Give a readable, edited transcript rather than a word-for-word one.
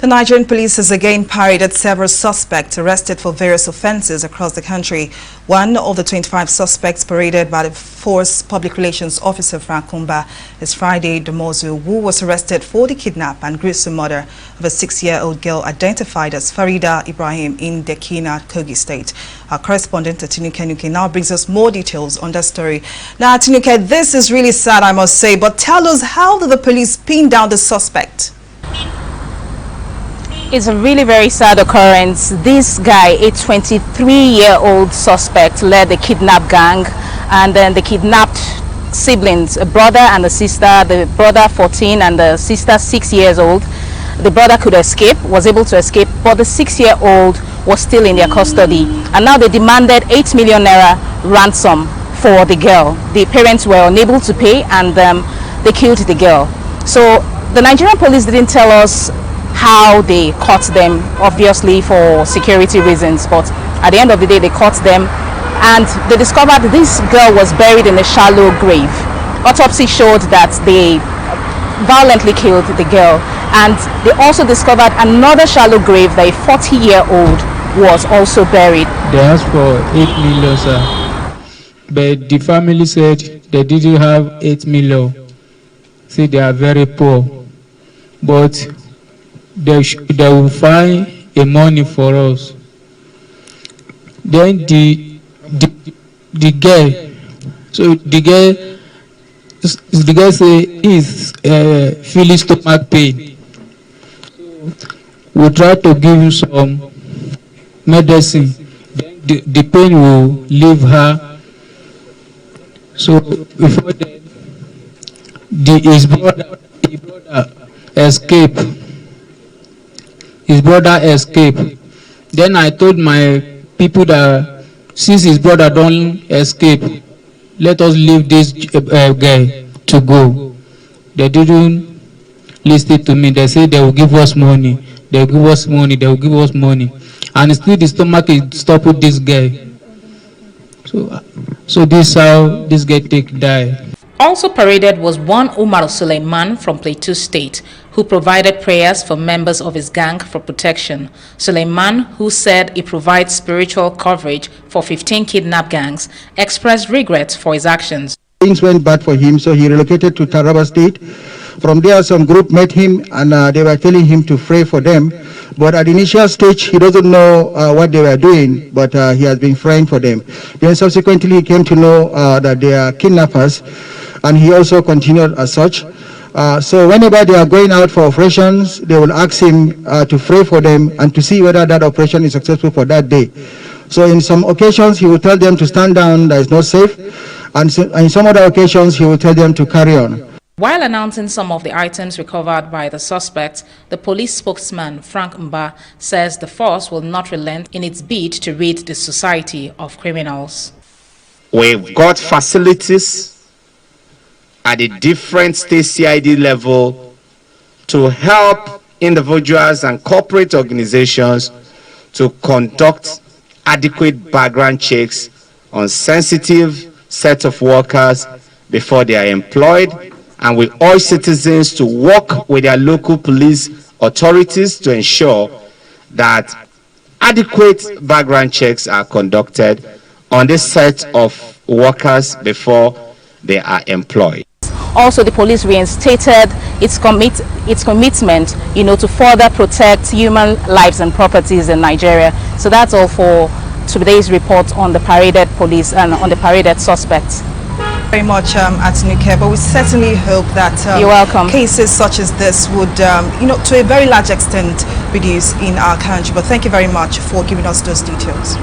The Nigerian police has again paraded several suspects arrested for various offences across the country. One of the 25 suspects paraded by the force public relations officer Frank Kumba is Friday Domozu, who was arrested for the kidnap and gruesome murder of a 6-year-old girl identified as Farida Ibrahim in Dekina, Kogi State. Our correspondent Atinuke Nuke now brings us more details on that story. Now, Atinuke, this is really sad, I must say, but tell us, how did the police pin down the suspect? It's a really very sad occurrence. This guy, a 23-year-old suspect, led the kidnap gang, and then the kidnapped siblings, a brother and a sister, the brother 14 and the sister 6 years old. The brother could escape, was able to escape, but the 6-year-old was still in their custody. And now they demanded 8 million naira ransom for the girl. The parents were unable to pay, and they killed the girl. So the Nigerian police didn't tell us how they caught them, obviously for security reasons, but at the end of the day they caught them, and they discovered this girl was buried in a shallow grave. Autopsy showed that they violently killed the girl, and they also discovered another shallow grave that a 40-year-old was also buried. They asked for 8 million, sir, but the family said they didn't have 8 million. See, they are very poor, but they will find a money for us. Then the girl, so the girl say is feeling stomach pain. We try to give him some medicine. Then the pain will leave her. So before then, his brother escaped. His brother escaped. Then I told my people that since his brother don't escape, let us leave this guy to go. They didn't listen to me. They said they will give us money. They will give us money. They will give us money. And still the stomach is stopping this guy. So this is how this guy die. Also paraded was one Umar Suleiman from Plateau State, who provided prayers for members of his gang for protection. Suleiman, who said he provides spiritual coverage for 15 kidnap gangs, expressed regret for his actions. Things went bad for him, so he relocated to Taraba State. From there, some group met him, and they were telling him to pray for them. But at the initial stage, he doesn't know what they were doing, but he has been praying for them. Then subsequently, he came to know that they are kidnappers, and he also continued as such. So whenever they are going out for operations, they will ask him to pray for them and to see whether that operation is successful for that day. So in some occasions, he will tell them to stand down, that is not safe, and so, in some other occasions, he will tell them to carry on. While announcing some of the items recovered by the suspects, the police spokesman, Frank Mba, says the force will not relent in its bid to rid the society of criminals. We've got facilities at a different state CID level to help individuals and corporate organizations to conduct adequate background checks on sensitive set of workers before they are employed, and we urge citizens to work with their local police authorities to ensure that adequate background checks are conducted on this set of workers before they are employed. Also, the police reinstated its commitment, to further protect human lives and properties in Nigeria. So that's all for today's report on the paraded police and on the paraded suspects. Very much, Atinuke, but we certainly hope that You're welcome. Cases such as this would, to a very large extent, reduce in our country. But thank you very much for giving us those details.